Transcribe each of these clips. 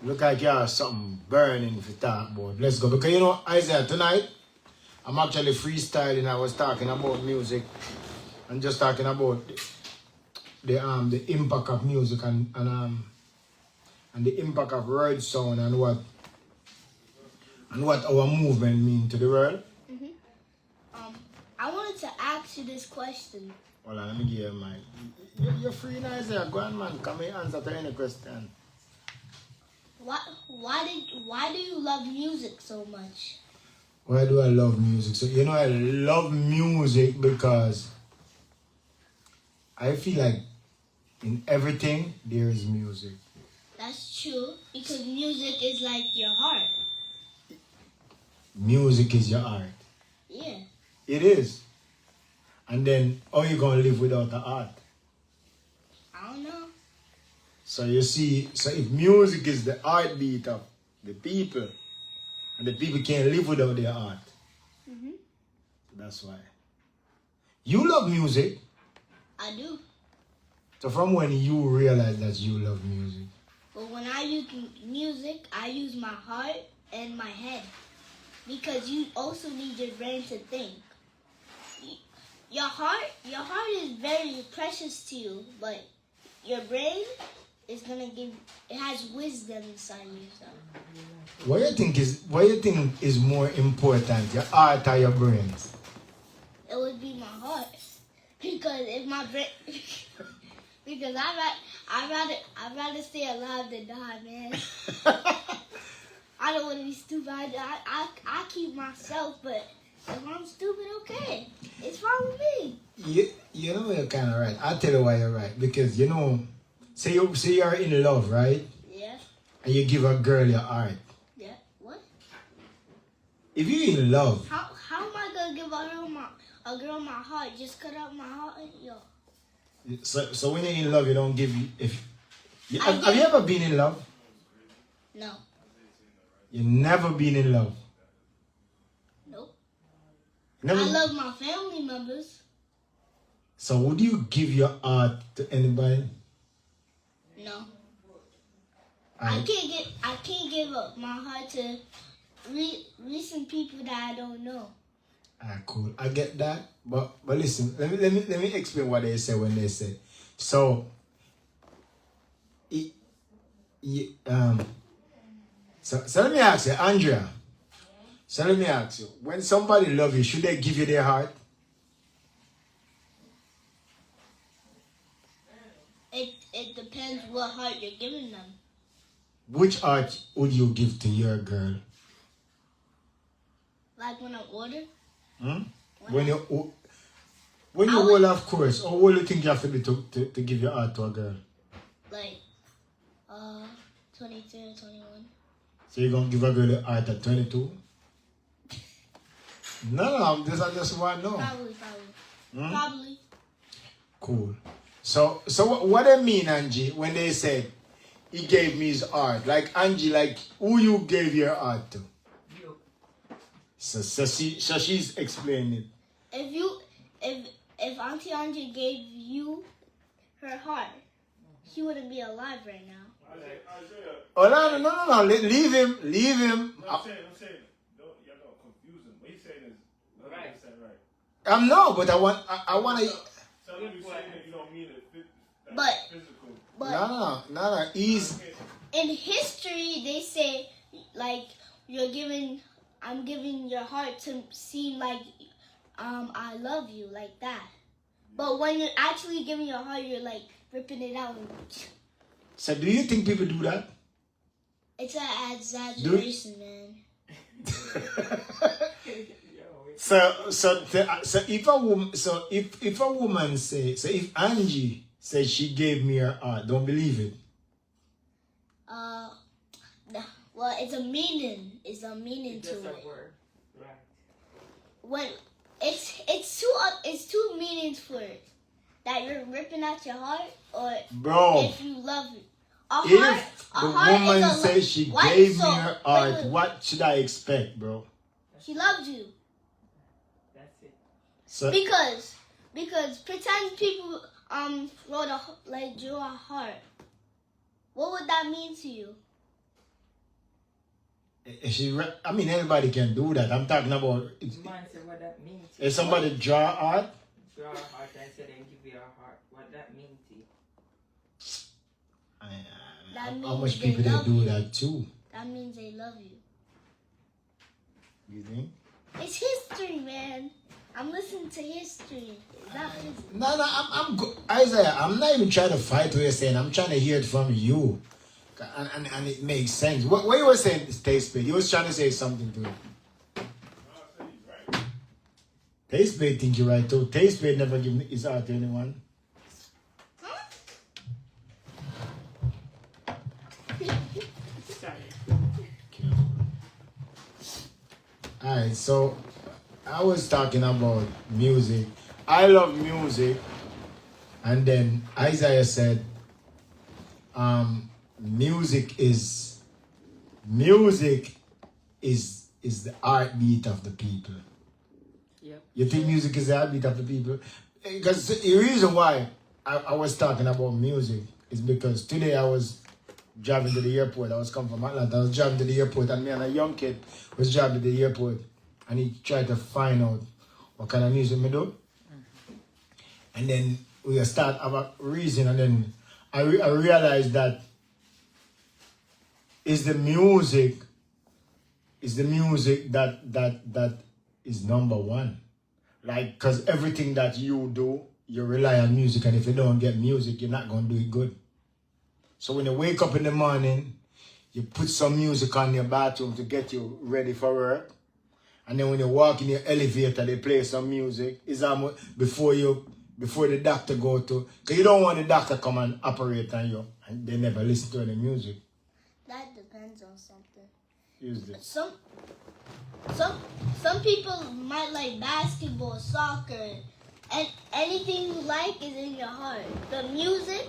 Look like you have something burning for talk about. Let's go. Because you know, Isaiah, tonight I'm actually freestyling. I was talking about music and just talking about the impact of music and the impact of word sound and what our movement mean to the world. I wanted to ask you this question. Hold on, let me give you a mic. You're free now, Isaiah. Go on, man. Come here, answer to any question. Why do you love music so much? Why do I love music? So you know, I love music because I feel like in everything there is music. That's true, because music is like your heart. Music is your art. Yeah. It is. And then how you gonna live without the art? I don't know. So you see, so if music is the heartbeat of the people, and the people can't live without their art, that's why. You love music. I do. So from when you realize that you love music? But when I use music, I use my heart and my head. Because you also need your brain to think. Your heart is very precious to you, but your brain is gonna it has wisdom inside you. So. What you think is more important, your heart or your brains? It would be my heart. Because if my brain because I'd rather stay alive than die, man. I don't want to be stupid. I keep myself, but if I'm stupid, okay. It's fine with me. You know you're kind of right. I'll tell you why you're right. Because, you know, say you're in love, right? Yeah. And you give a girl your heart. Yeah. What? If you're in love. How am I going to give a girl my heart? Just cut out my heart? Yo. So when you're in love, you don't give... Have you ever been in love? No. You never been in love? Nope. Never? I love my family members. So would you give your heart to anybody? No. I can't give up my heart to recent people that I don't know. Cool. I get that. But listen, let me explain what they say when they say. So So let me ask you, Andrea. So let me ask you, when somebody loves you, should they give you their heart? It depends what heart you're giving them. Which heart would you give to your girl? Like when I order? When you hold, of course, or what do you think you have to do to give your heart to a girl? Like 22 or 21. So you're going to give a girl a heart at 22? No, I just want to know. Probably. Cool. So what they mean, Angie, when they said he gave me his heart? Like, Angie, like, who you gave your heart to? You. So she's explaining it. If Auntie Angie gave you her heart, she wouldn't be alive right now. Oh, no. Leave him. I'm saying, you're not confuse him. What he's saying is, Right. right. No, but I want to. So you're saying that you don't mean it physical. But No. He's in history, they say like I'm giving your heart to seem like I love you, like that. But when you're actually giving your heart, you're like ripping it out. So do you think people do that? It's an exaggeration, man. So if a woman say, so if Angie says she gave me her heart, don't believe it. Well, it's a meaning. It's a meaning to it. Word. Right. When it's two meanings for it. That you're ripping out your heart, or Bro, if you love it. If the woman says she gave me her heart, what should I expect, bro? She loves you. That's it. So, because pretend people drew a heart. What would that mean to you? I mean, anybody can do that. I'm talking about Man, say what that means. if somebody draw art. Draw a heart and say then give you a heart. What that means to you? That How means much they people they love do you. that too? That means they love you. You think? It's history, man. I'm listening to history. It's not physics. No, I'm good. Isaiah, I'm not even trying to fight what you're saying. I'm trying to hear it from you. And it makes sense. What you were saying is taste bait. You was trying to say something to it. No, I say he's right. Taste bait think you're right too. Taste bait never give his art to anyone. Huh? Sorry. Alright, so I was talking about music. I love music. And then Isaiah said, music is the heartbeat of the people. Yep. You think music is the heartbeat of the people? Because the reason why I was talking about music is because today I was driving to the airport. I was coming from Atlanta. I was driving to the airport, and me and a young kid was driving to the airport, and he tried to find out what kind of music me do. And then we start about reason, and then I realized that is the music that is number one. Like, because everything that you do, you rely on music, and if you don't get music, you're not going to do it good. So when you wake up in the morning, you put some music on your bathroom to get you ready for work. And then when you walk in your elevator, they play some music. It's almost before the doctor go to, because you don't want the doctor come and operate on you, and they never listen to any music. That depends on something. Use this. Some people might like basketball, soccer, and anything you like is in your heart. The music,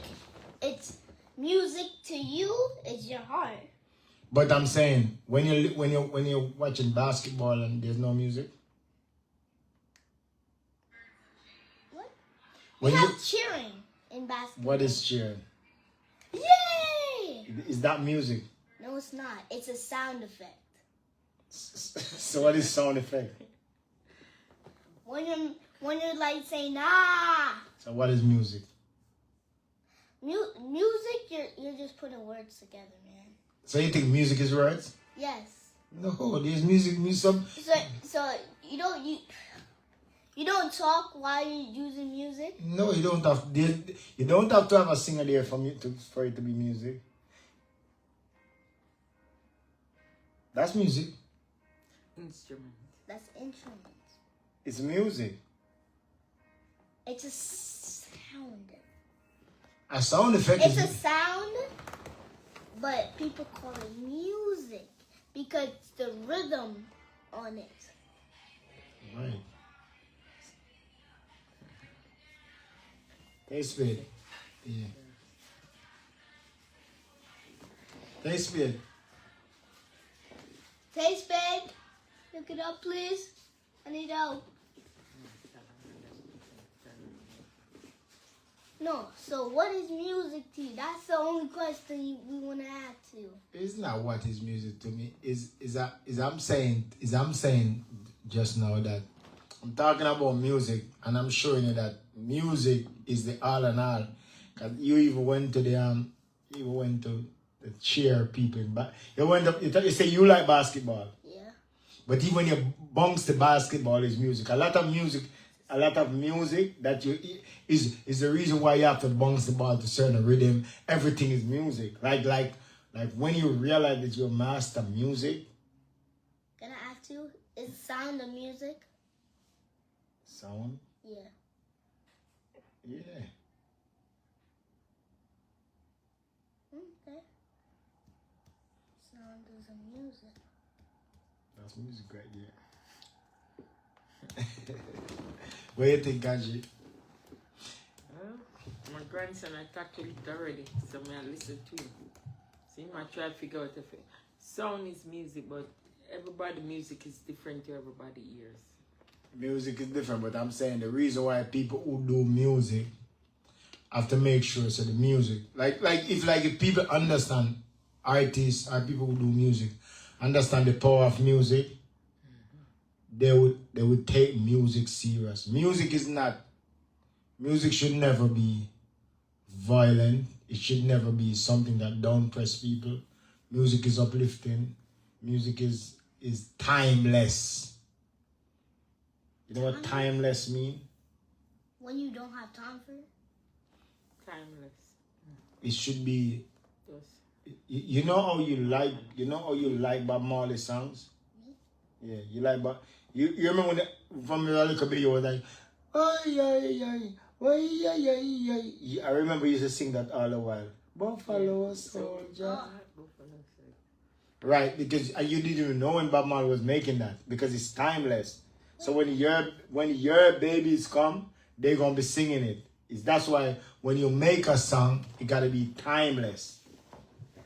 it's music to you, it's your heart. But I'm saying, when you're watching basketball and there's no music, What? when We you have cheering in basketball. what is cheering? Yay! Is that music? No, it's not. It's a sound effect. So what is sound effect? When you're like saying ah, So what is music? music, you're just putting words together, man. So you think music is words? Yes. No, there's music. So you don't talk while you're using music. No, you don't have. You don't have to have a singer there for it to be music. That's music. Instrument. That's instruments. It's music. It's a sound. A sound effect It's is. a sound, but people call it music because it's the rhythm on it. Right. Taste bit. Yeah. Taste bit. Taste bag. Look it up, please. I need help. No. So what is music to you? That's the only question we want to ask you. It's not what is music to me. I'm saying just now that I'm talking about music, and I'm showing you that music is the all and all. Cause you even went to the cheer people. You say you like basketball, Yeah. but even when you bounce the basketball is music. A lot of music that you is the reason why you have to bounce the ball to certain rhythm. Everything is music. Like when you realize that you master music. Can I ask you? Is sound of music? Sound? Yeah. Yeah. Okay. Sound is a music. That's music right there. What do you think, Kanji? Well, my grandson I talked to it already, so I listen to him. So he might try to figure out if sound is music, but everybody's music is different to everybody's ears. Music is different, but I'm saying the reason why people who do music have to make sure so the music, if people understand artists or people who do music, understand the power of music, they would take music serious. Music should never be violent. It should never be something that downpress people. Music is uplifting. Music is timeless. You know what timeless mean? When you don't have time for it? Timeless. It should be. Yes. You know how you like Bob Marley songs? Yeah, you like Bob. You remember from your little bit you were like, oh yeah. I remember you used to sing that all the while. Buffalo Soldier. Right, because you didn't even know when Bob Marley was making that because it's timeless. So when your babies come, they're gonna be singing it. That's why when you make a song, it gotta be timeless.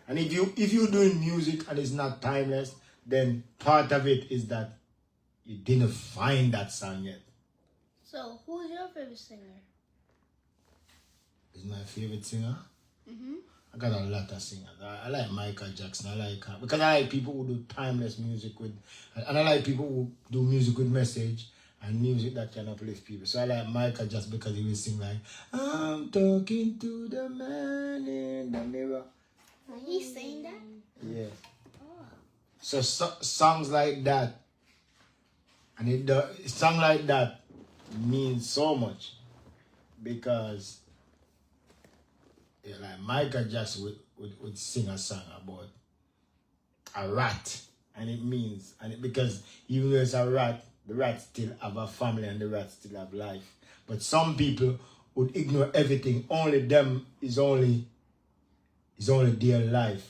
And if you're doing music and it's not timeless, then part of it is that you didn't find that song yet. So who's your favorite singer? Is my favorite singer? Mm-hmm. I got a lot of singers. I like Michael Jackson. Because I like people who do timeless music and I like people who do music with message and music that can uplift people. So I like Michael just because he will sing like, I'm talking to the man in the mirror. He's saying that? Yeah. Oh. So songs like that, and song like that means so much because like Michael Jackson would sing a song about a rat, because even though it's a rat, the rat still have a family and the rat still have life. But some people would ignore everything. Only them is only their life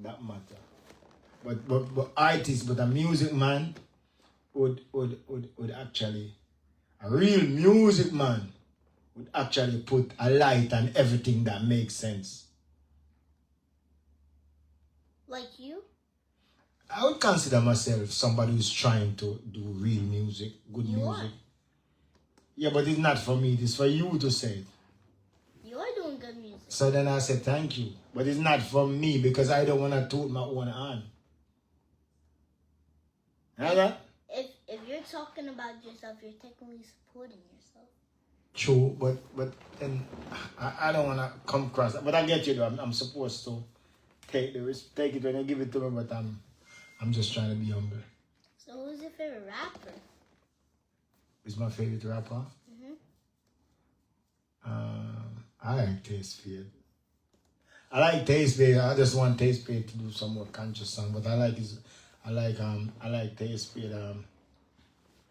that matter. But artists, but a music man would actually, a real music man would actually put a light on everything that makes sense. Like you? I would consider myself somebody who's trying to do real music, good You music. are. Yeah, but it's not for me. It's for you to say it. You're doing good music. So then I said thank you. But it's not for me because I don't want to toot my own horn. Right? If you're talking about yourself, you're technically supporting yourself. True, but then I don't want to come across that. But I get you though. I'm supposed to take it when you give it to me, but I'm just trying to be humble. So who's your favorite rapper? Who's my favorite rapper? I like Taste Fade. I like Taste Fade. I just want Taste Fade to do some more conscious song, but I like Taste Fade.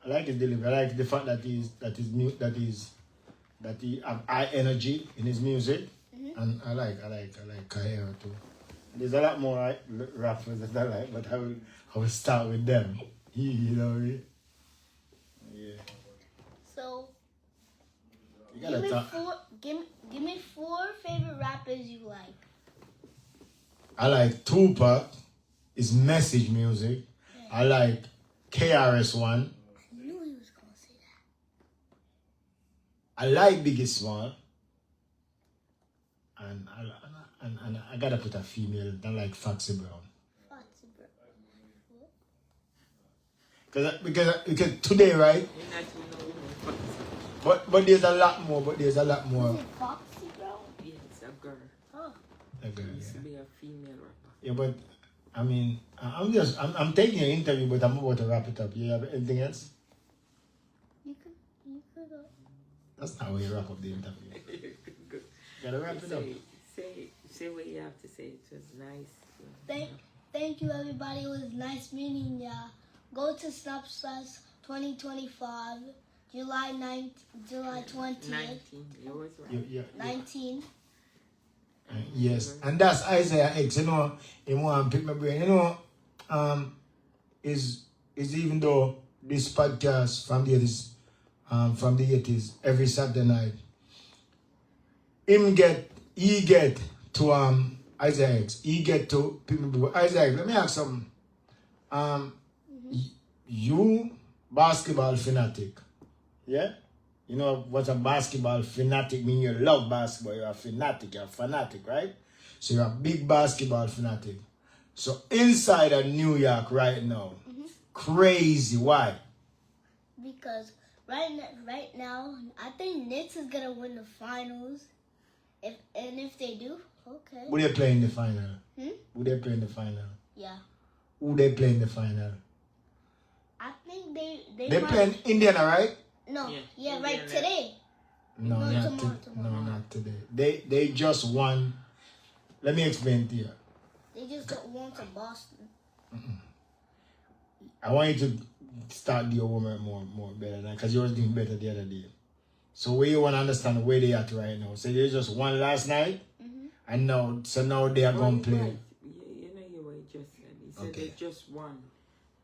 I like his delivery. I like the fact that he have high energy in his music, and I like Kahera too. There's a lot more rappers that I like, but I will start with them. You know what I mean? Yeah. So You gotta talk. give me 4 favorite rappers you like. I like Tupac. His message music. Yeah. I like KRS-One. I knew he was gonna say that. I like Biggie Small. And I gotta put a female. I like Foxy Brown. Foxy Brown. Because today, right? You're not even know women. But there's a lot more. Is it Foxy Brown? Yeah, it's a girl. Oh. A girl, It used to yeah. be a female rapper. Yeah, but I mean, I'm taking an interview, but I'm about to wrap it up. You have anything else? You could go. That's not how you wrap up the interview. Good. Gotta wrap it up. Say what you have to say. It was nice. Thank you everybody. It was nice meeting y'all. Go to Snapchat 2025, July 20th. 19. You always right. Yeah. 19. Yes, and that's Isaiah X. You know, he want to pick my brain. You know, is even though this podcast from the 80s, every Saturday night, he get to Isaiah X. He get to pick my brain. Isaiah X, let me ask something. You basketball fanatic, yeah? You know what a basketball fanatic mean? You love basketball. You're a fanatic. You're a fanatic, right? So you're a big basketball fanatic. So inside of New York right now, crazy. Why? Because right now, I think Knicks is gonna win the finals. If they do, okay. Who they play in the final? Hmm? Who they play in the final? Yeah, Who they play in the final? I think they They might- play in Indiana, right? No, Yeah, yeah, right Indiana. today. No, No, not tomorrow, no, not today. They just won. Let me explain to you. They just got won to Boston. I want you to start your homework more better now, because you was doing better the other day. So where you want to understand where they at right now. So they just won last night, and now they are going to play. Right. You know what he just said. He said Okay. they just won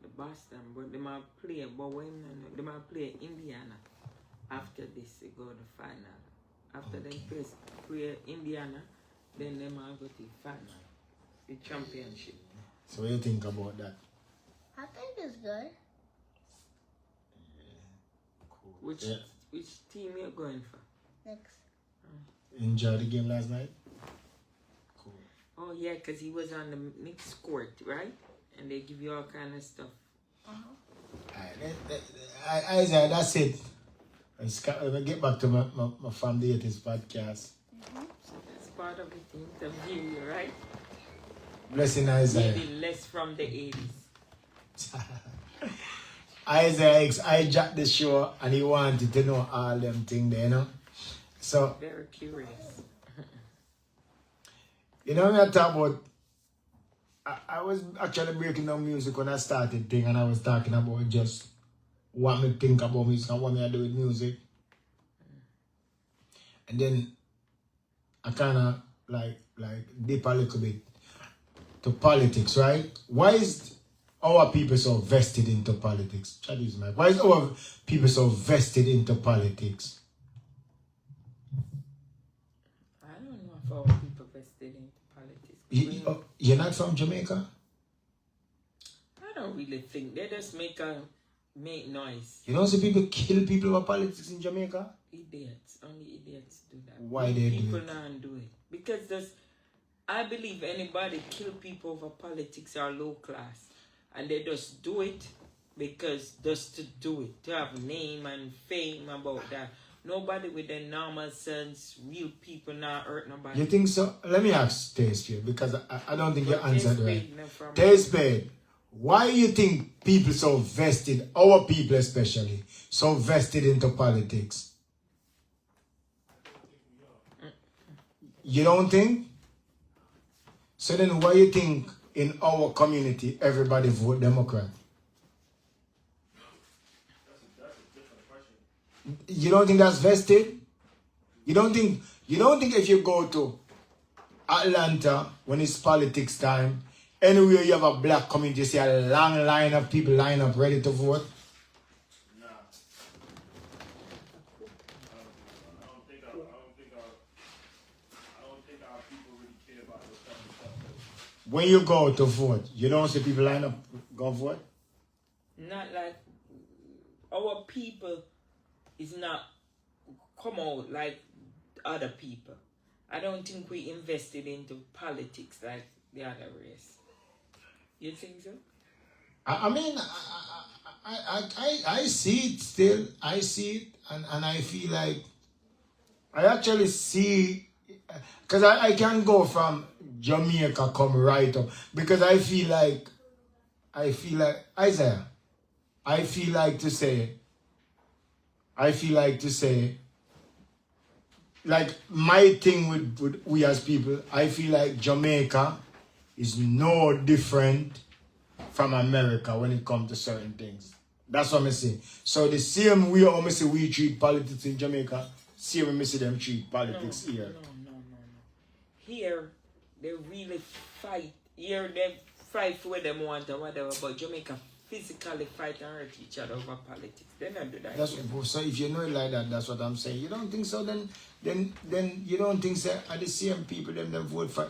the Boston, but they might play. But when they might play Indiana after this, they go to the final. After they play Indiana, then they might go to the final, the championship. So what do you think about that? I think it's good. Which Yeah. which team you going for? Next. Enjoy the game last night? Cool. Oh yeah, because he was on the mixed court, right? And they give you all kind of stuff. Isaiah, that's it. Let me get back to my Family 80s podcast. So that's part of it, interview, right? Blessing Isaiah. Maybe less from the 80s. Isaiah hijacked the show and he wanted to know all them things there, you know. So, Very curious. you know, when I talk about, I was actually breaking down music when I started thing, and I was talking about just what me think about music and what me I do with music. And then I kind of like dip a little bit to politics, right? Why is our people so vested into politics? Why is our people so vested into politics? I don't know if our people vested into politics. You're not from Jamaica? I don't really think. They just make noise. You don't see people kill people over politics in Jamaica? Idiots. Only idiots do that. Why they do people it? don't do it? Because I believe anybody kill people over politics are low class. And they just do it because just to do it. To have name and fame about that. Nobody with a normal sense, real people not hurt nobody. You think so? Let me ask Taste here, because I don't think you answered right. From Taste Bed, why you think people so vested, our people especially, so vested into politics? You don't think? So then why you think in our community everybody vote Democrat? That's a different question. You don't think that's vested? You don't think if you go to Atlanta when it's politics time, anywhere you have a black community, you see a long line of people line up ready to vote? Nah. I don't think our people really care about those kind of stuff. When you go to vote, you don't see people line up go vote? Not like our people is not come out like other people. I don't think we invested into politics like the other race. You think so? I mean, I see it still. I see it, and I feel like I actually see, because I can go from Jamaica come right up, because I feel like Isaiah, I feel like to say, like my thing with we as people, I feel like Jamaica is no different from America when it comes to certain things. That's what I'm saying. So the same way we treat politics in Jamaica, same way them treat politics here. No. Here, they really fight. Here, they fight for what they want or whatever, but Jamaica physically fight and hurt each other over politics. They don't do that. So if you know it like that, that's what I'm saying. You don't think so? Then you don't think so? Are the same people them vote for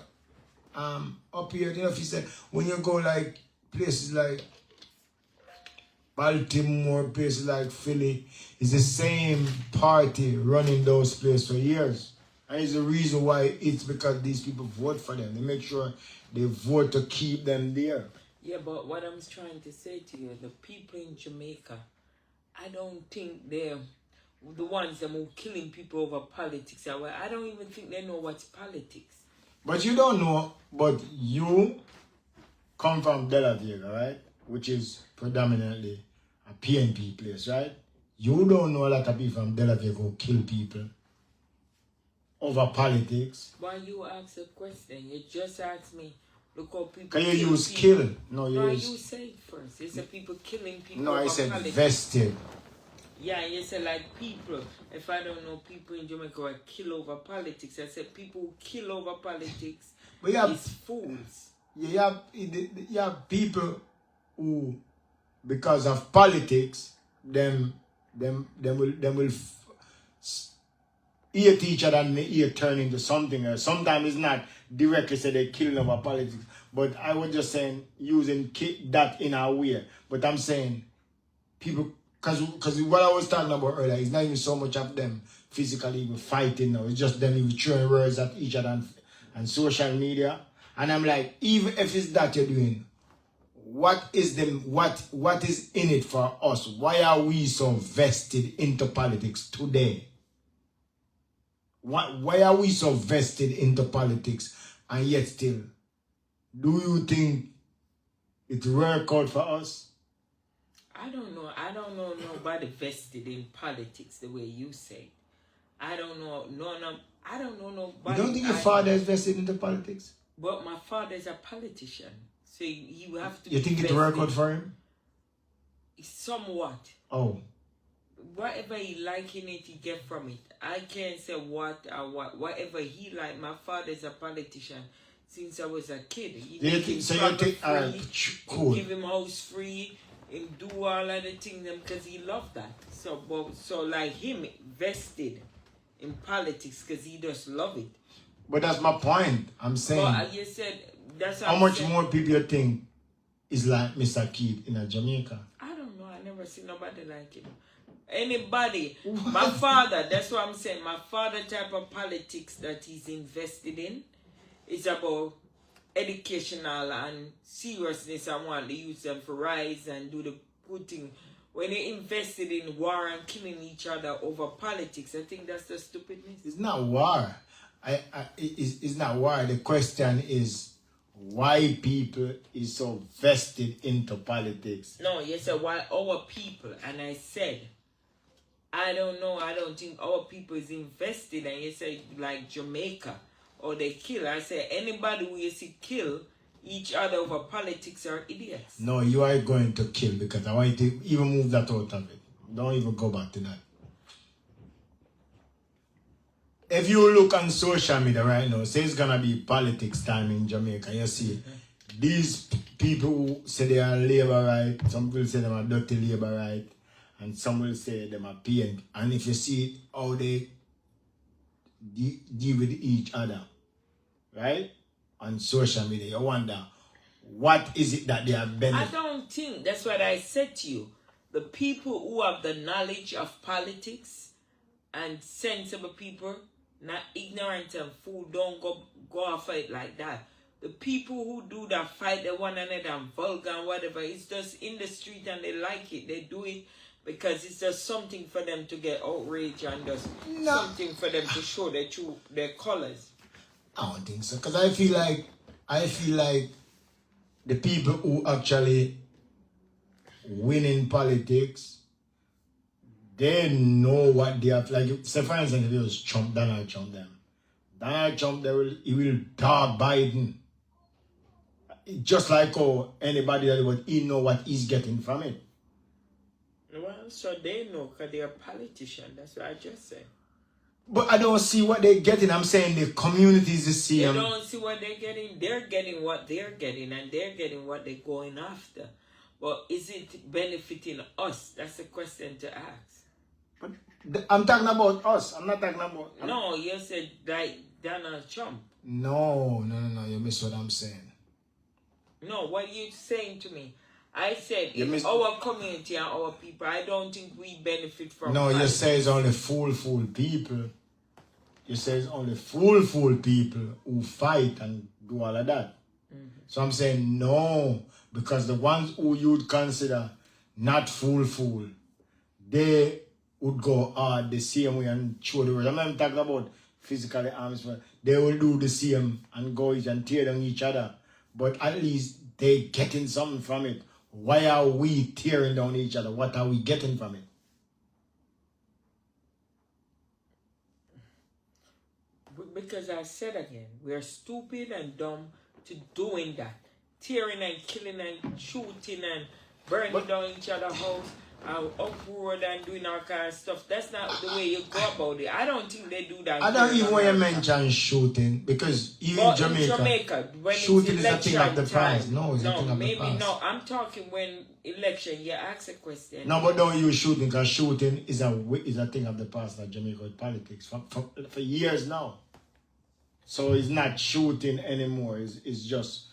up here? You know, if you say when you go like places like Baltimore, places like Philly, it's the same party running those places for years. And it's the reason why it's because these people vote for them. They make sure they vote to keep them there. Yeah, but what I'm trying to say to you, the people in Jamaica, I don't think they're the ones that are killing people over politics. I don't even think they know what's politics. But you don't know, but you come from De La Vega, right? Which is predominantly a PNP place, right? You don't know a lot of people from De La Vega who kill people over politics. Why you ask a question? You just asked me, look how people Can you kill use people. kill? No, you use... You say it first. It's the people killing people No, over I said politics. vested. Yeah, you said like people. If I don't know people in Jamaica who kill over politics, I said people who kill over politics But you is fools. you have people who, because of politics, them will hate each other and the ear turn into something else. Sometimes it's not directly say they're killing over politics, but I was just saying using that in a way. But I'm saying people, because what I was talking about earlier is not even so much of them physically even fighting now. It's just them even throwing words at each other and social media. And I'm like, even if it's that you're doing, what is in it for us? Why are we so vested into politics today? Why are we so vested into politics and yet still? Do you think it work out for us? I don't know. I don't know nobody vested in politics the way you say. I don't know. I don't know nobody. You don't think your father is vested into politics? But my father is a politician, so you have to. You think it work out for him? Somewhat. Oh. Whatever he like in it, he get from it. I can't say what or what. Whatever he like, my father is a politician since I was a kid. Cool. Give him house free and do all of the things because he loved that. So like him vested in politics because he just love it. But that's my point. I'm saying. But you said that's how much more people you think is like Mr. Keith in Jamaica? I don't know. I never seen nobody like him. Anybody. My father, that's what I'm saying. My father type of politics that he's invested in is about educational and seriousness. I want to use them for rise and do the good thing. When they invested in war and killing each other over politics, I think that's the stupidness. It's not war. It's not war. The question is why people is so vested into politics. No, you said why our people, and I said I don't know. I don't think our people is invested. And you say like Jamaica or they kill. I say anybody who you see kill each other over politics are idiots. No, you are going to kill because I want you to even move that out of it. Don't even go back to that. If you look on social media right now, say it's gonna be politics time in Jamaica. You see these people who say they are labor right. Some people say they are dirty labor right. And some will say them are PNP. And if you see how they deal with each other, right? On social media, you wonder, what is it that they are benefiting? I don't think, that's what I said to you. The people who have the knowledge of politics and sensible people, not ignorant and fool, don't go off it like that. The people who do that fight the one another and vulgar and whatever, it's just in the street and they like it. They do it because it's just something for them to get outraged and just something for them to show their colors. I don't think so, because I feel like the people who actually win in politics, they know what they have. Like, say for instance, if it was Donald Trump, he will dog Biden. Just like anybody else, but he know what he's getting from it. Well, so they know because they're a politician. That's what I just said. But I don't see what they're getting. I'm saying the community is the same. They don't see what they're getting. They're getting what they're getting, and they're getting what they're going after. But is it benefiting us? That's the question to ask. But I'm talking about us. I'm not talking about... No, you said like Donald Trump. No. You miss what I'm saying. No, what are you saying to me? I said in our community and our people, I don't think we benefit from No, politics. you say it's only fool people. you say it's only fool people who fight and do all of that. So I'm saying no, because the ones who you'd consider not fool, they would go hard the same way and show the world. I'm talking about physically arms, but they will do the same and go and tear down each other. But at least they getting something from it. Why are we tearing down each other? What are we getting from it? Because I said again, we are stupid and dumb to doing that. Tearing and killing and shooting and burning down each other's house, uproar and doing all kind of stuff. That's not the way you go about it. I don't think they do that. I don't even want to mention shooting, because even in Jamaica, when shooting it's is a thing of the time, past. No, it's a thing of the maybe past. no. I'm talking when election. You ask a question. No, but don't use shooting, because shooting is a thing of the past that Jamaica with politics for years now. So it's not shooting anymore. It's just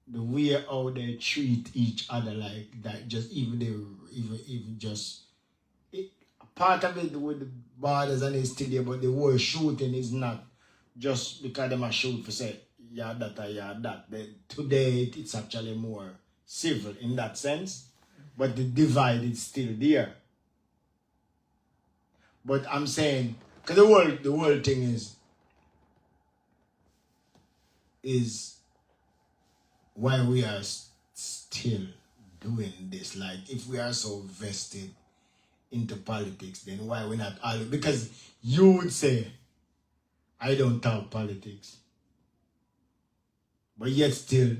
the way how they treat each other like that. Just even part of it with the borders and it's still there, but the word shooting is not just because they might shoot for say yeah that or yeah that. Today it's actually more civil in that sense, but the divide is still there. But I'm saying, because the whole thing is why we are still doing this. Like, if we are so vested into politics, then why we not all? Because you would say, I don't talk politics, but yet still,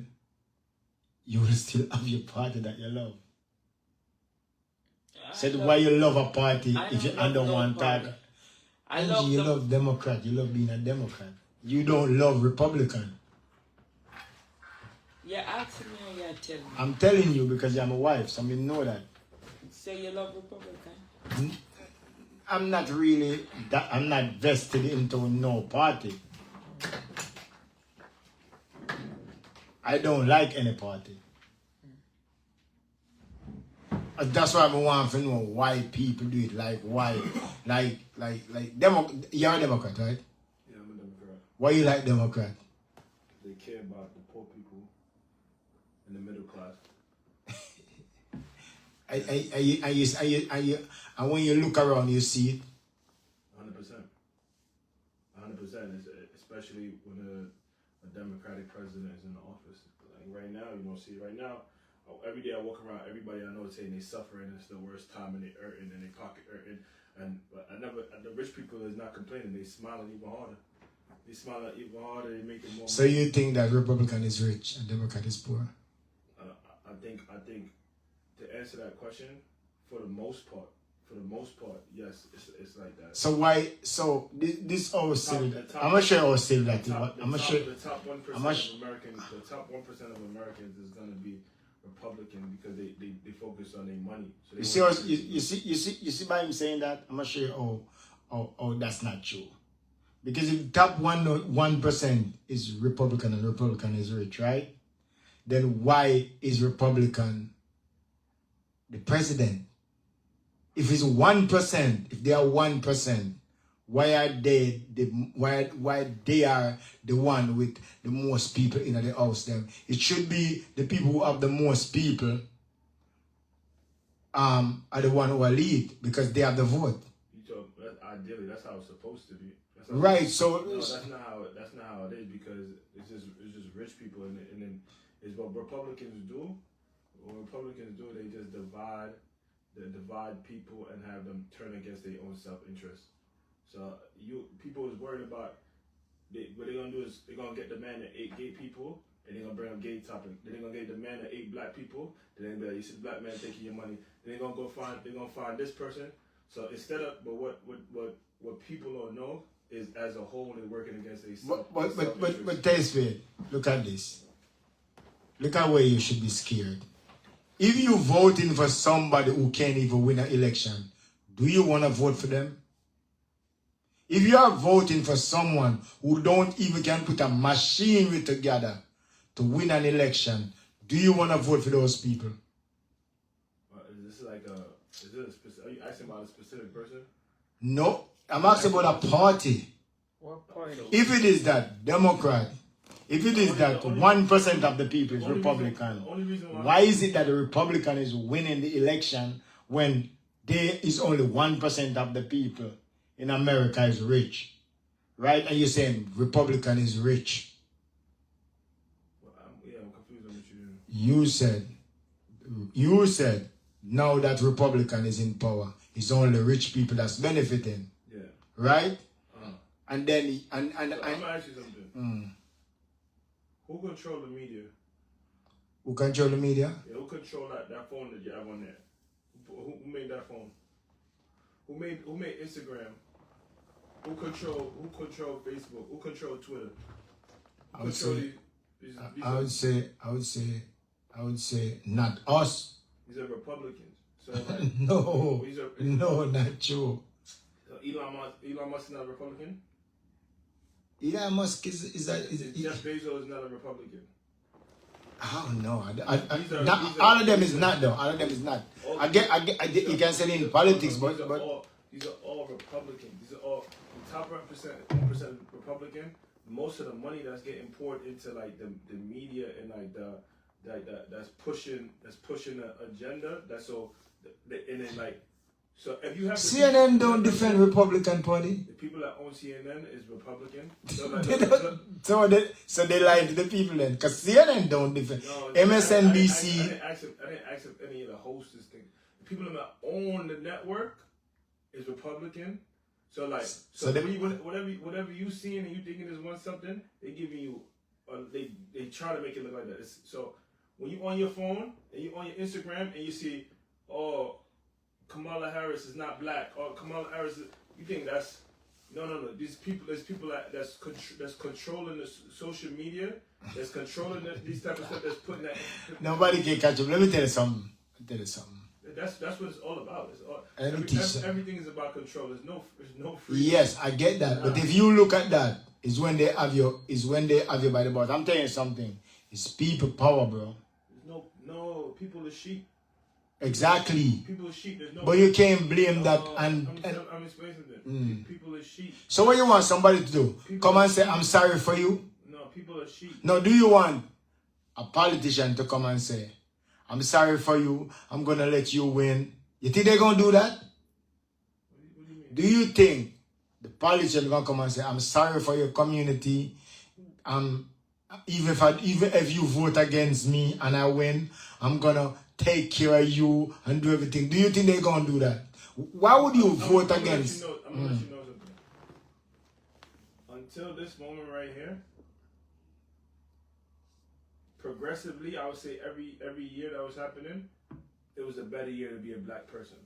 you will still have your party that you love. Said why you love a party if you don't want to talk. You love Democrat. You love being a Democrat. You don't love Republican. Yeah, ask me and you tell me. I'm telling you because you're my wife, so I know that. Say you love Republican? I'm not really that. I'm not vested into no party. I don't like any party. That's why I want to know why people do it. Like why, like you're a Democrat, right? Yeah, I'm a Democrat. Why you like Democrat? They care about the poor people and the middle class. And when you look around, you see it. 100%. 100%. Especially when a Democratic president is in the office. Like right now, you don't see it. Right now, every day I walk around, everybody I know is saying they suffering. It's the worst time, and they hurting, and they pocket hurting. But the rich people is not complaining. They smiling even harder. They smiling even harder. They make it more. So you think that Republican is rich and Democrat is poor? I think to answer that question, for the most part, yes, it's like that. So why? So this all still. I'm not sure all still that. I'm not sure. The top 1% of Americans. The top 1% of Americans is gonna be Republican because they focus on their money. So you see by him saying that, I'm not sure oh that's not true. Because if top 1% is Republican and Republican is rich, right? Then why is Republican the president? If it's 1%, if they are 1%, why are they why they are the one with the most people in the house? Them it should be the people who have the most people are the one who are lead because they have the vote. Ideally, that's how it's supposed to be. Right. So no, that's not how it is because it's just rich people and then is what Republicans do. What Republicans do, they just divide people and have them turn against their own self-interest. So people is worried about what they're gonna do is they're gonna get the man to 8 gay people and they're gonna bring up gay topic. Then they're gonna get the man to 8 black people. Then they're gonna be like, you see the black man taking your money. Then they're gonna find this person. So instead of what people don't know is as a whole they're working against their self-interest. But Tesfaye, look at this. Look at where you should be scared. If you voting for somebody who can't even win an election, do you want to vote for them? If you are voting for someone who don't even can put a machinery together to win an election, do you want to vote for those people? Are you asking about a specific person? No. I'm asking about a party. What point? If it is that Democrat, if it is that 1% of the people is Republican, why is it that the Republican is winning the election when there is only 1% of the people in America is rich? Right? And you're saying Republican is rich. I'm confused on what you're doing. You said now that Republican is in power, it's only rich people that's benefiting. Yeah. Right? And then So I'm gonna ask you something. Who control the media? Who control the media? Yeah, who control that phone that you have on there? Who made that phone? Who made Instagram? Who control Facebook? Who control Twitter? I would say not us. These are Republicans. So like, No, these are, no, not true. Elon Musk is not a Republican. Elon Musk is Jeff Bezos is not a Republican. Oh no, These are- all of them is not though. All of them is not. I get. You can say it in politics, but these are all Republicans. These are all the top 1% Republican. Most of the money that's getting poured into like the media and like that's pushing the agenda. That's so and then like so if you have CNN don't defend Republican Party. the people that own CNN is Republican. So like, So they lie to the people then, because CNN don't defend. no, MSNBC. I didn't ask if any of the hosts think the people that own the network is Republican. So like whatever you seeing and you thinking is one something, they giving you they try to make it look like that. So when you on your phone and you on your Instagram and you see Kamala Harris is not black or Kamala Harris you think that's no. There's people that's controlling the social media, that's controlling these type of stuff, that's putting that. Nobody can catch up. Let me tell you something. That's what it's all about. It's all, everything is about control. There's no freedom. Yes, I get that. But if you look at that, is when they have you by the balls. I'm telling you something. It's people power, bro. There's no people are sheep. Exactly. People are sheep. There's no. But you can't blame that I'm explaining something. People are sheep. So what you want somebody to do? Come and say, I'm sorry for you? No, people are sheep. No, do you want a politician to come and say, I'm sorry for you, I'm going to let you win? You think they're going to do that? What do you mean? Do you think the politician is going to come and say, I'm sorry for your community, even if you vote against me and I win, I'm going to take care of you and do everything? Do you think they're going to do that? Why would you vote against? I'm going to let you know something. Until this moment right here, progressively, I would say every year that was happening, it was a better year to be a black person.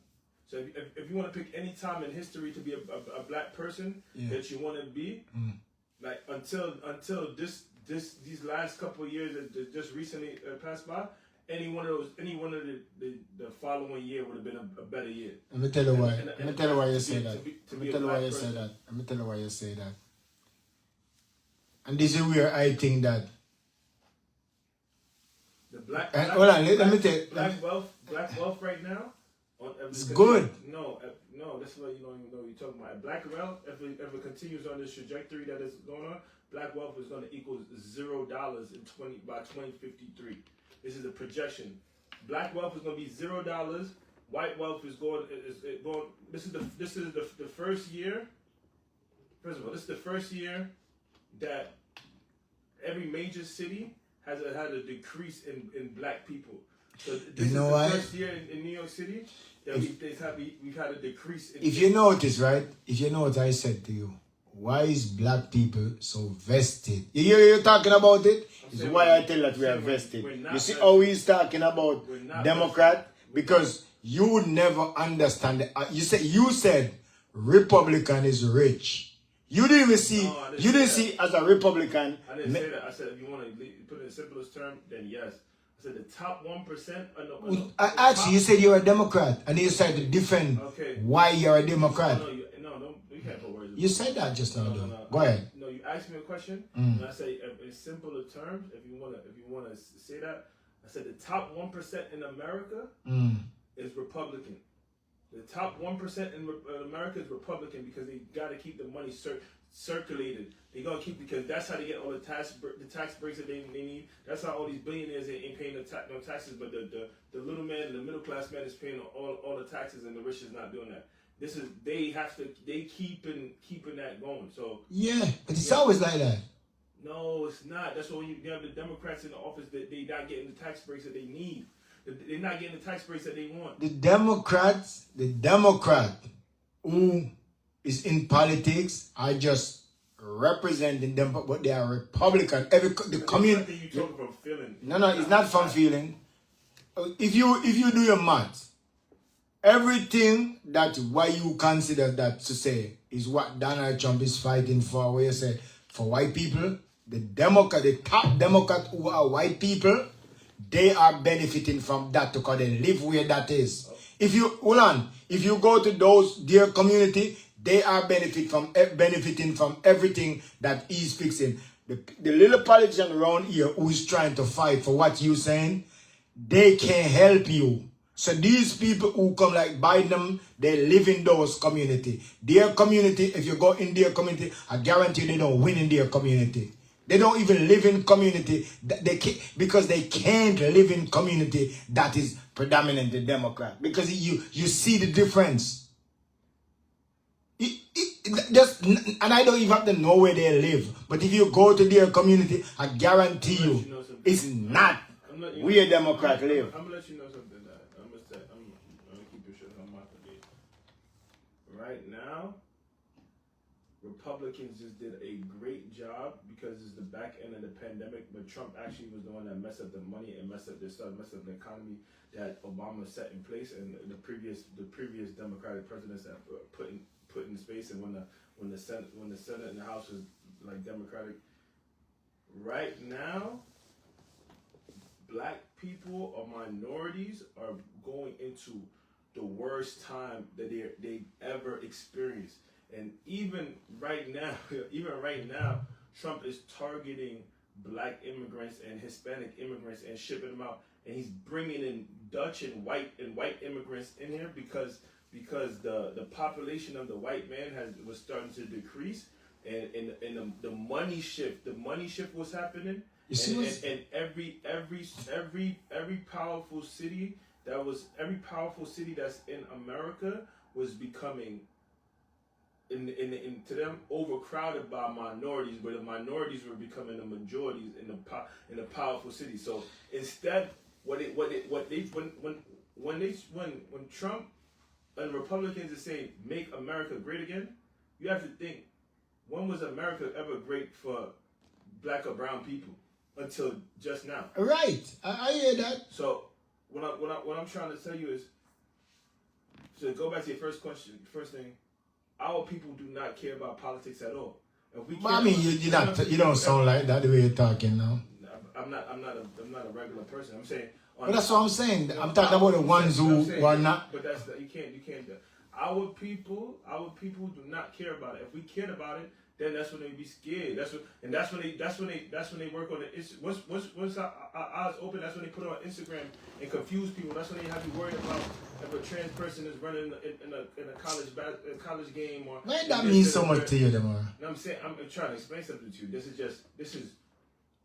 So if you want to pick any time in history to be a black person that you want to be, like until these last couple of years that just recently passed by, any one of the following year would have been a better year. Let me tell you why. Let me tell you why you say that. Let me tell you why you say that. And this is where I think that the black black wealth right now. It's good. No, that's what you don't even know what you're talking about. Black wealth, if it continues on this trajectory that is going on, black wealth is going to equal $0 by 2053. This is a projection. Black wealth is going to be $0. White wealth is going. This is the first year. First of all, this is the first year that every major city has had a decrease in black people. So this is the first year in New York City that we've had a decrease in. If you notice, right? If you know what I said to you, why is black people so vested? You're talking about it? It's why I tell that we are vested. You see how he's talking about Democrat? Because you would never understand it. You said Republican is rich. You didn't even see. You didn't see as a Republican. I didn't say that. I said if you want to put it in the simplest term, then yes. I said the top 1%. I asked you. You said you're a Democrat, and you said to defend why you're a Democrat. No, you can't put words. You said that just now, though. Go ahead. No, you asked me a question, and I say in simpler terms, if you wanna say that, I said the top 1% in America is Republican. The top 1% in America is Republican because they got to keep the money circulated. They gonna keep, because that's how they get all the tax breaks that they need. That's how all these billionaires ain't paying no taxes, but the little man and the middle class man is paying all the taxes, and the rich is not doing that. They keeping that going. So Yeah, but it's always like that. no, it's not. That's why when you have the Democrats in the office, that they not getting the tax breaks that they need. They're not getting the tax breaks that they want. The Democrat who is in politics are just representing them, but they are Republican. The community. You talking from feeling? No, it's not from feeling. If you do your math, everything that what you consider that to say is what Donald Trump is fighting for, where you say for white people, the top Democrat who are white people, they are benefiting from that because they live where that is. If you go to those dear community, they are benefiting from everything that he's fixing. The little politician around here who is trying to fight for what you're saying, they can't help you. So these people who come like Biden, they live in those community. Their community, if you go in their community, I guarantee they don't win in their community. They don't even live in community because they can't live in community that is predominantly Democrat. Because you see the difference. And I don't even have to know where they live. But if you go to their community, I guarantee you, it's not where Democrats live. I'm gonna let you know something. I'm gonna keep it short. I'm not gonna be. Right now, Republicans just did a great job because it's the back end of the pandemic, but Trump actually was the one that messed up the money and messed up the the economy that Obama set in place, and the previous Democratic presidents that put in space, and when the Senate and the House was like Democratic. Right now, black people or minorities are going into the worst time that they ever experienced. And even right now, Trump is targeting black immigrants and Hispanic immigrants and shipping them out. And he's bringing in Dutch and white immigrants in here because the population of the white man was starting to decrease, and the money shift was happening. You see and every powerful city that's in America was becoming to them overcrowded by minorities, where the minorities were becoming the majorities in the powerful cities. So instead, when Trump and Republicans are saying make America great again, you have to think, when was America ever great for black or brown people until just now? Right, I hear that. So what I'm trying to tell you is, to go back to your first question, first thing, our people do not care about politics at all. But I mean, you don't sound like that the way you're talking now. I'm not a regular person. I'm saying. But that's what I'm saying. I'm talking about the ones who are not. But you can't. Our people do not care about it. If we cared about it, then that's when they'd be scared. That's when they work on it. Once our eyes open, that's when they put it on Instagram and confuse people. That's when they have you worried about if a trans person is running in a college game or. Why that means so much to you, Demar? No, I'm saying I'm trying to explain something to you. This is.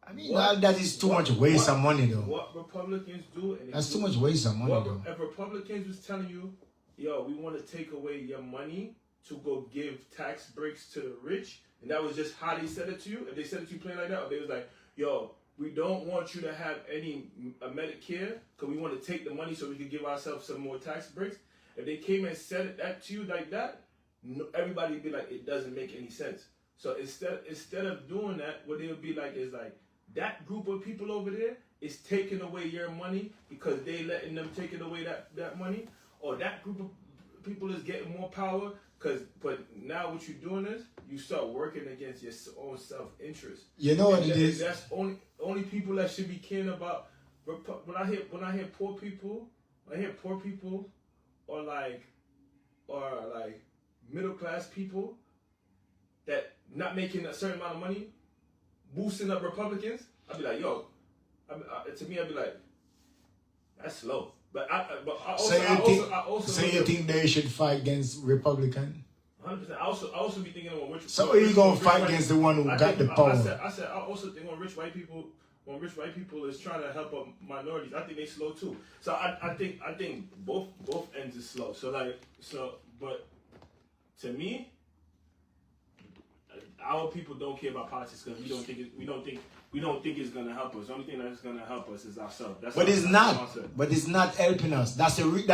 I mean, that is too much waste of money, though. What Republicans do, and that's too much waste of money, though. If Republicans was telling you, yo, we want to take away your money to go give tax breaks to the rich, and that was just how they said it to you, if they said it to you plain like that, or they was like, yo, we don't want you to have any Medicare because we want to take the money so we can give ourselves some more tax breaks. If they came and said that to you like that, everybody would be like, it doesn't make any sense. So instead of doing that, what they would be like is like, that group of people over there is taking away your money because they letting them take it away that money, or that group of people is getting more power but now what you're doing is you start working against your own self-interest. You know what it is? That's only people that should be caring about. When I hear poor people, or like middle class people that not making a certain amount of money, boosting up Republicans, I'd be like, yo, to me, I'd be like, that's slow. But I So you think they should fight against Republican? 100%. I also be thinking when rich. So you gonna fight against the one who got the power? I said I also think when rich white people is trying to help out minorities, I think they slow too. So I think both ends is slow. But to me, our people don't care about politics because we don't think it's gonna help us. The only thing that's gonna help us is ourselves. But it's not. But it's not helping us. That's every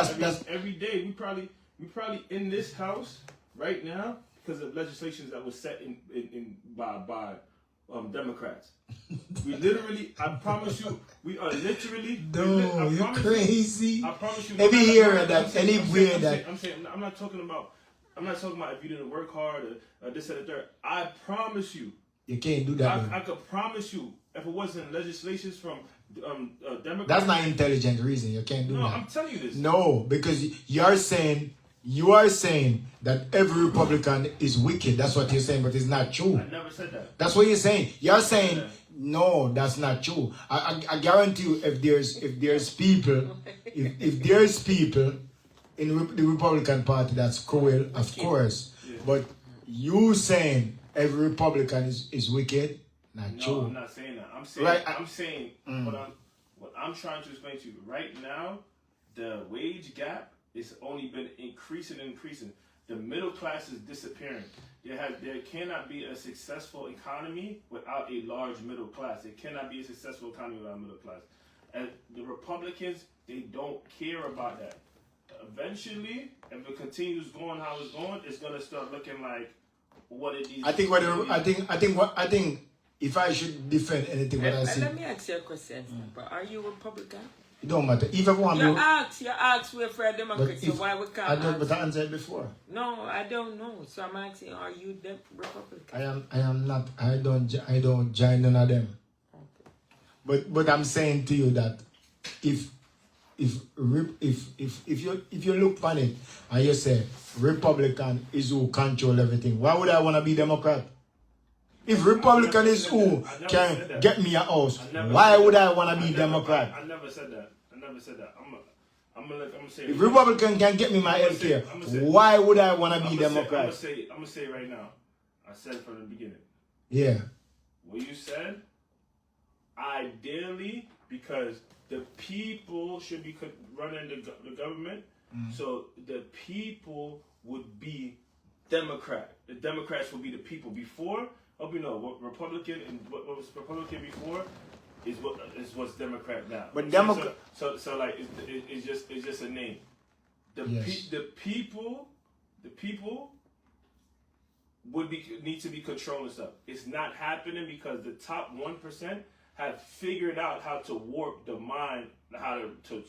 day we probably in this house right now because of legislations that was set in by Democrats. We literally, I promise you, we are literally. No, you're crazy. I promise you. Every year that, anywhere that. I'm not talking about if you didn't work hard or this and the third. I promise you. You can't do that. I could promise you, if it wasn't legislations from Democrats. That's not intelligent reason. You can't do that. No, I'm telling you this. No, because you are saying that every Republican is wicked. That's what you're saying, but it's not true. I never said that. That's what you're saying. You're saying no, that's not true. I guarantee you, if there's people in the Republican Party that's cruel, of course. Yeah. But you saying every Republican is wicked, not true. No, I'm not saying that. I'm saying I'm saying what I'm trying to explain to you right now. The wage gap is only been increasing. The middle class is disappearing. There cannot be a successful economy without a large middle class. There cannot be a successful economy without a middle class. And the Republicans, they don't care about that. Eventually, if it continues going how it's going, it's gonna start looking like what it is. I think if I should defend anything, what I say. Let me ask you a question. But are you Republican? It don't matter. If everyone you ask we're for a Democrat, so why we can't? But I answered before. No, I don't know. So I'm asking, are you the Republican? I am not. I don't join none of them. Okay. But I'm saying to you that if you look on it and you say Republican is who control everything, why would I want to be Democrat? If Republican is who can get me a house, why would I want to be Democrat? I never said that. I'm gonna say. If Republican can get me my healthcare, why would I want to be Democrat? I'm gonna say right now. I said from the beginning. Yeah. What you said, ideally, because the people should be running the government, so the people would be Democrat. The Democrats would be the people. Before, hope you know what Republican and what was Republican before is what's Democrat now. But so like it's just a name. The people would need to be controlling stuff. It's not happening because the top 1% have figured out how to warp the mind, how to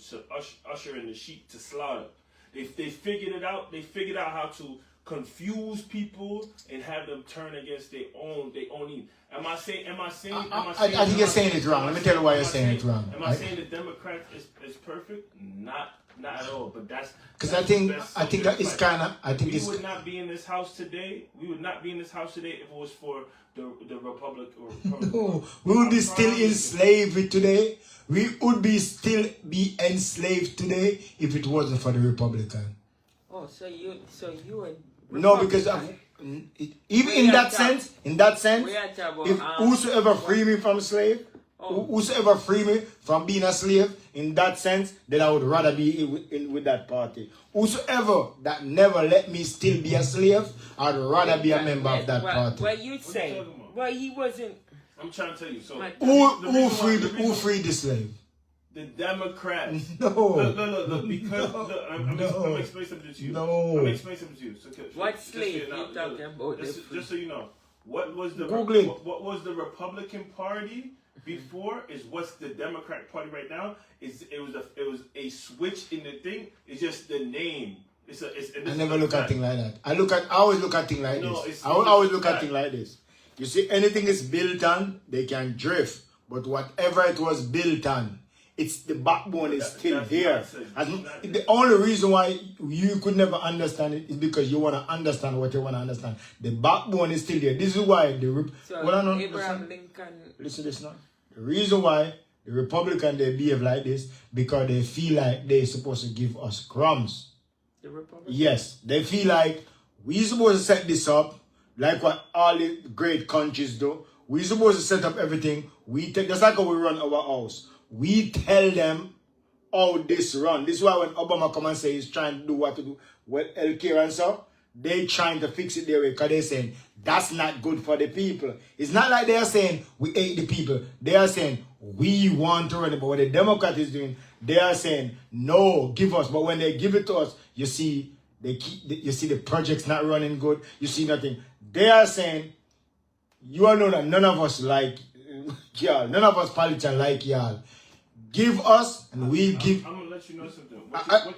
usher in the sheep to slaughter. They figured it out. They figured out how to confuse people and have them turn against their own need. Am I saying? I think you're saying it wrong. Let me tell you why you're saying it wrong. Am I saying the Democrats is perfect? Not at all. But that's because I think that it's kind of. We would not be in this house today. We would not be in this house today if it was for the Republic or Republic. No, we would be still in slavery today. We would still be enslaved today if it wasn't for the Republican. Oh, so you and no, because even in that sense, if whosoever free me from slave, whosoever free me from being a slave, in that sense, then I would rather be with that party. Whosoever that never let me still be a slave, I'd rather be a member of that party. Well, you say, well, he wasn't. I'm trying to tell you. So who freed the slave? The Democrats. No. Look, because I'm gonna explain something to you. No. I'm gonna explain something to you. So, what slave you talking about? Just so you know, what was the Republican Party before is what's the Democratic Party right now. It was a switch in the thing. It's just the name. I never look at things like that. I always look at things like this. I always look at things like this. You see, anything is built on, they can drift. But whatever it was built on, it's the backbone is still there. The only reason why you could never understand it is because you want to understand what you want to understand. The backbone is still there. This is why Abraham Lincoln. Listen to this now. The reason why The Republican, they behave like this because they feel like they're supposed to give us crumbs. The Republican? Yes, they feel like we're supposed to set this up like what all the great countries do. We're supposed to set up everything. We take, just like how we run our house. We tell them how this run. This is why when Obama come and say he's trying to do what to do with healthcare and stuff, they trying to fix it their way because they're saying that's not good for the people. It's not like they're saying we hate the people. They are saying we want to run it. But what the Democrat is doing, they are saying no, give us. But when they give it to us, you see you see the project's not running good. You see nothing. They are saying you all know that none of us like y'all. None of us politicians like y'all. Give us and we give. I'm gonna let you know something.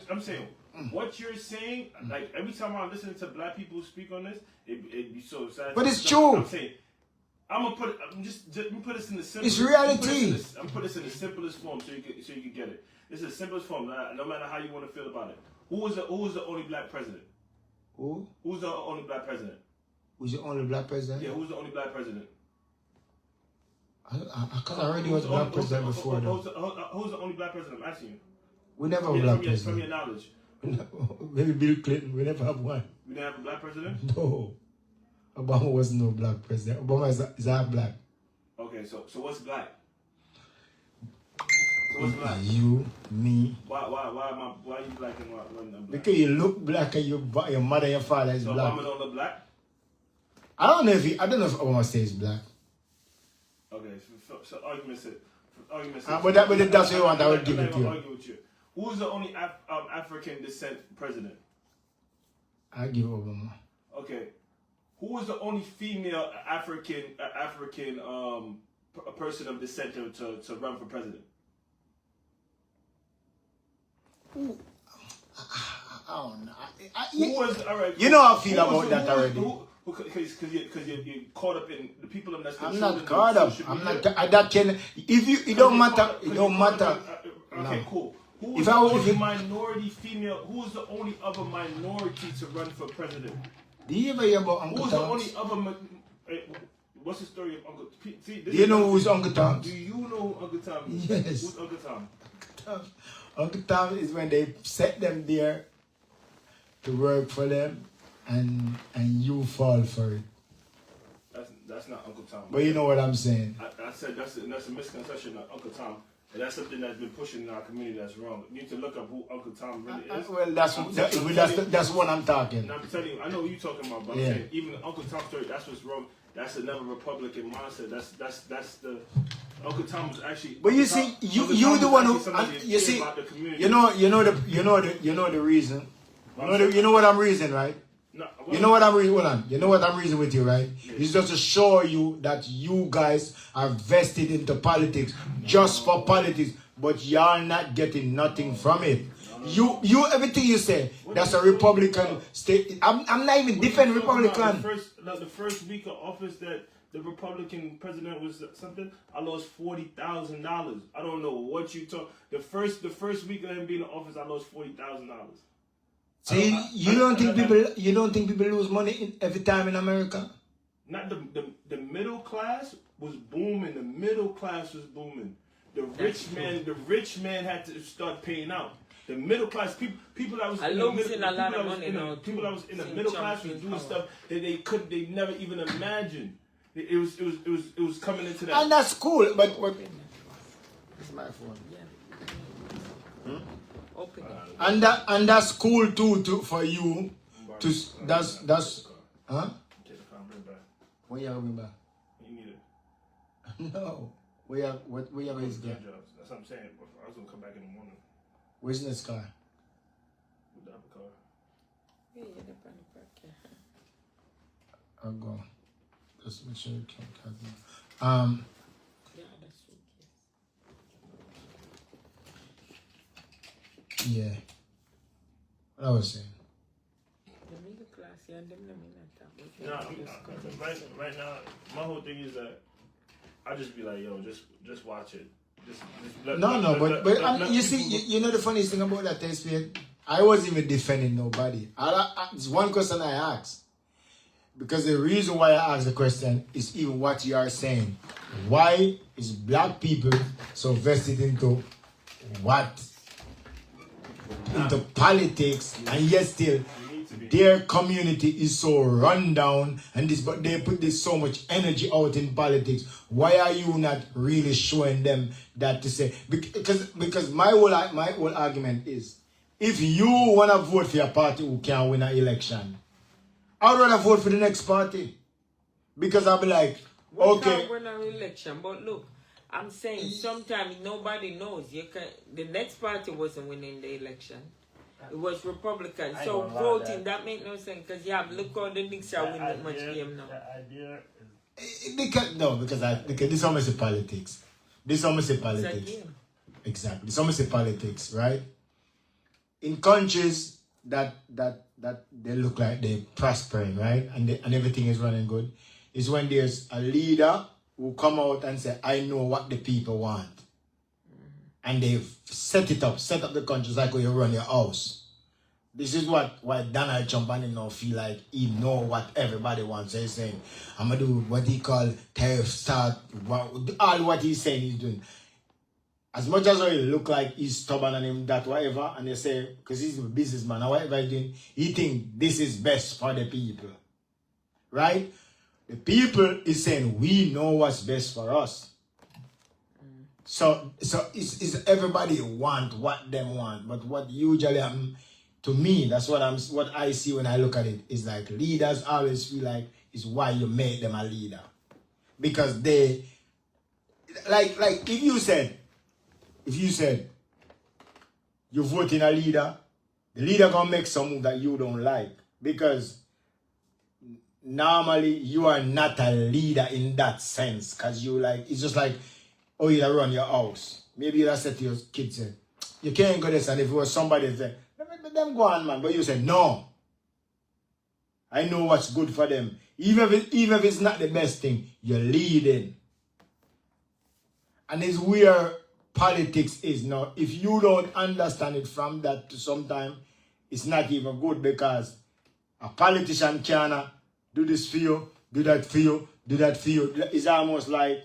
I'm saying. What you're saying, like every time I listen to black people speak on this, it be so sad. But it's true. I'm saying, just let me put this in the simplest. It's reality. I'm put this in the simplest form so you can get it. This is the simplest form. No matter how you want to feel about it. Who was the only black president? Who? Who's the only black president? Who's the only black president? Yeah, who's the only black president? I already was black president before though. Who's the only black president? I'm asking you. We never have a black president. From your knowledge. Maybe Bill Clinton. We never have one. We didn't have a black president? No. Obama was no black president. Obama is half black. Okay, so what's black? So what's black? You, me. Why are you black and why I'm black? Because you look black and your mother and your father is so black. Obama don't look black? I don't know if Obama stays black. Okay, so argument said. But that's what you want, I would give it to you. Argue with you. Who's the only African descent president? I give Obama. Okay. Who was the only female African person of descent to run for president? I don't know. Who was alright? You know how I feel about that already. Because you're caught up in the people of that's I'm not caught up. I'm not. That can. If you, it don't matter. It don't matter. Okay, No. cool. Who was the only minority female? Who was the only other minority to run for president? Do you ever hear about Who Uncle was the Tom's? only other? What's the story of Uncle? See, Do you know who's Uncle Tom's? Do you know who Uncle Tom is? Yes. Who's Uncle Tom? Uncle Tom is when they set them there to work for them, and you fall for it. That's not Uncle Tom. But you know what I'm saying. I said that's a misconception of Uncle Tom. And that's something that's been pushing in our community that's wrong. You need to look up who Uncle Tom really is. Well, that's what I'm talking. And I'm telling you, I know what you're talking about, but I'm saying even the Uncle Tom story, that's what's wrong. That's another Republican mindset. That's the Uncle Tom was actually. But you see, you the one who you see. You know the reason. You know what I'm reasoning, right? No, you know what I'm reasoning. Hold on. You know what I'm reasoning with you, right? Yeah. It's just to show you that you guys are vested into politics just for politics, but y'all not getting nothing from it. You everything you say, that's a Republican state. I'm not even defending Republican. The first week of office that the Republican president was something, I lost $40,000. I don't know what you talk. The first week of him being in office, I lost $40,000. See, you don't think people lose money every time in America? Not the middle class was booming. The middle class was booming. The rich man had to start paying out. The middle class people that was in the middle, people that was in the middle class was doing stuff that they never even imagined. It was coming into that. And that's cool, but it's my phone. Yeah. Open it. And that's cool too for you. That's huh? What you having back? You need it. No. Where you have his car? That's what I'm saying. I was gonna come back in the morning. Where's this car? With the other car. Yeah, the park. I'll go. Just make sure you can't cut me. Yeah, that's okay. Yeah. What I was saying. The middle class, yeah, them No, right now, my whole thing is that I just be like, yo, just watch it. But you see, you know the funniest thing about that test, I wasn't even defending nobody. It's one question I asked. because the reason why I asked the question is even what you are saying. Why is black people so vested into what? Into politics, and yet still their community is so run down and this, but they put this so much energy out in politics. Why are you not really showing them that to say? Because my whole argument is, if you want to vote for a party who can win an election, I'd rather vote for the next party. Because I'll be like, okay. We can't win an election, but look, I'm saying sometimes nobody knows. The next party wasn't winning the election. It was Republican. So voting, that make no sense. Because look how the Knicks are winning much game now. The idea is... Because this almost is politics. This almost is politics. Exactly. This almost is politics, right? In countries that they look like they're prospering, right? And everything is running good, is when there's a leader who come out and say, I know what the people want. And they've set up the country like when you run your house. This is why Donald Trump and him now feel like he know what everybody wants. So he's saying, I'm going to do what he call tariff start. All what he's saying he's doing. As much as he look like he's stubborn and him that whatever, and they say, because he's a businessman or whatever he's doing, he think this is best for the people. Right? The people is saying, we know what's best for us. So it's everybody want what them want, but what usually to me, that's what I see when I look at it, is like leaders always feel like it's why you make them a leader. Because they like if you said you vote in a leader, the leader gonna make some move that you don't like. Because normally you are not a leader in that sense. Cause you like, it's just like, oh, you run your house. Maybe you said to your kids, you can't go this, and if it was somebody there, let them go on, man. But you said, no. I know what's good for them. Even if it's not the best thing, you're leading. And it's where politics is now. If you don't understand it from that to sometime, it's not even good, because a politician can do this for you, do that for you, do that for you. It's almost like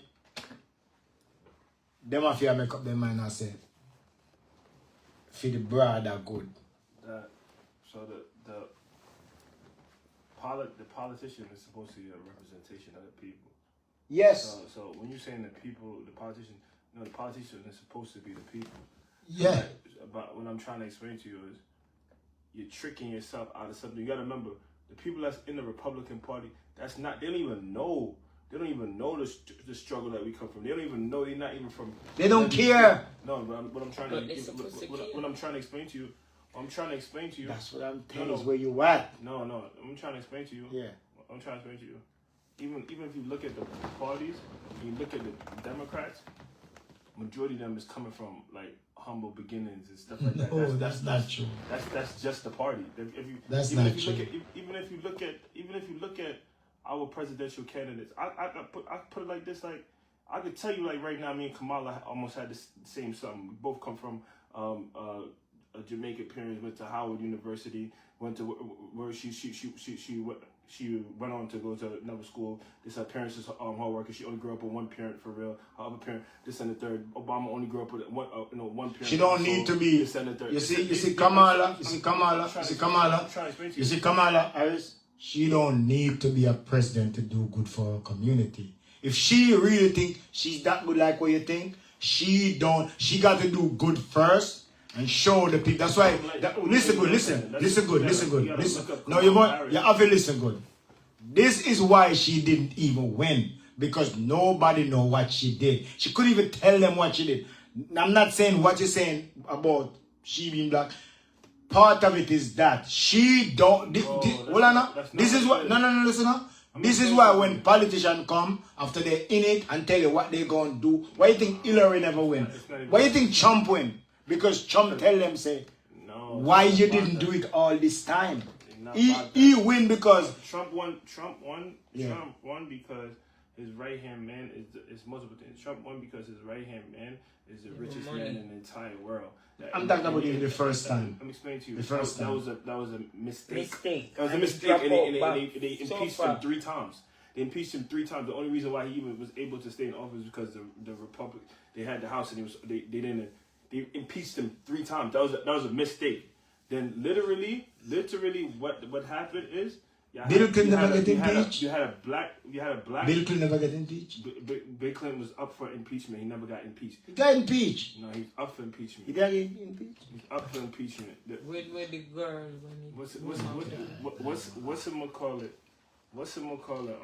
them have to make up their mind and say, for the brother good. So the politician is supposed to be a representation of the people. Yes. So when you're saying the people, the politician is supposed to be the people. Yeah. But what I'm trying to explain to you is, you're tricking yourself out of something. You got to remember, the people that's in the Republican Party, they don't even know the struggle that we come from. They don't even know. They're not even from. They don't care. No, but what I'm trying to explain to you. That's what I'm telling you. Is where you at. No. I'm trying to explain to you. Yeah. I'm trying to explain to you. Even if you look at the parties, you look at the Democrats, majority of them is coming from like humble beginnings and stuff like that. No, that's not true. That's just the party. That's not true. Even if you look at our presidential candidates, I put it like this. Like, I could tell you, like right now, me and Kamala almost had the same something. We both come from a Jamaican parents, went to Howard University, went to where she went on to go to another school. This her parents is hard worker. She only grew up with one parent for real. Her other parent, this and the third. Obama only grew up with one parent. She don't need to be. This and the third. You see Kamala Harris. She don't need to be a president to do good for her community. If she really think she's that good like what you think, she got to do good first. And show the people. That's why. Listen good. No, you have to listen good. This is why she didn't even win, because nobody know what she did. She couldn't even tell them what she did. I'm not saying what you're saying about she being black. Part of it is that she don't. This is what. No. Listen up. This is why when politicians come after they're in it and tell you what they're gonna do, why you think Hillary never win? Why you think Trump win? Because Trump tell them, say, why you didn't do it all this time? He win because Trump won because his right hand man is multiple things. Trump won because his right hand man is the richest money. man in the entire world. I'm talking about even the first time. I'm explaining to you. The first that time. was a mistake. Mistake. That was a And mistake, drop and out back they so impeached far. him 3 times. They impeached him 3 times. The only reason why he even was able to stay in office because the Republic, they had the House, and they impeached him 3 times. That was a mistake. Then literally, what happened is Bill Clinton never get impeached. You had a black. Bill Clinton never get impeached. Bill Clinton was up for impeachment. He never got impeached. He got impeached. No, he's up for impeachment. He got impeached. He's up for impeachment. Where the girl when it What's it call it? What's it call it?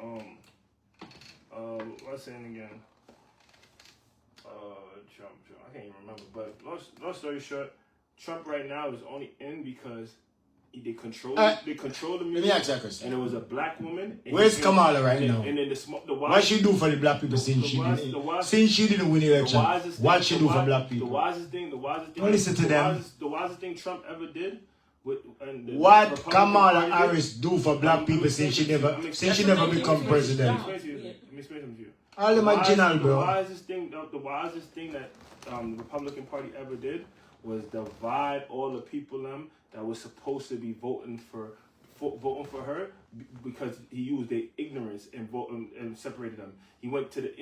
What's it again? Trump. I can't even remember. But long story short, Trump right now is only in because they control the music. Let me ask you a question. And it was a black woman. And Where's Kamala right now? And then the What she do for the black people since she didn't win the election? What she do for black people? The wisest thing. Don't listen to them. The wisest thing Trump ever did. What Kamala Harris do for black people since she never become president? Let me explain something to you. All the marginal, The bro. wisest thing that the Republican Party ever did was divide all the people that was supposed to be voting for her because he used their ignorance and separated them. He went to the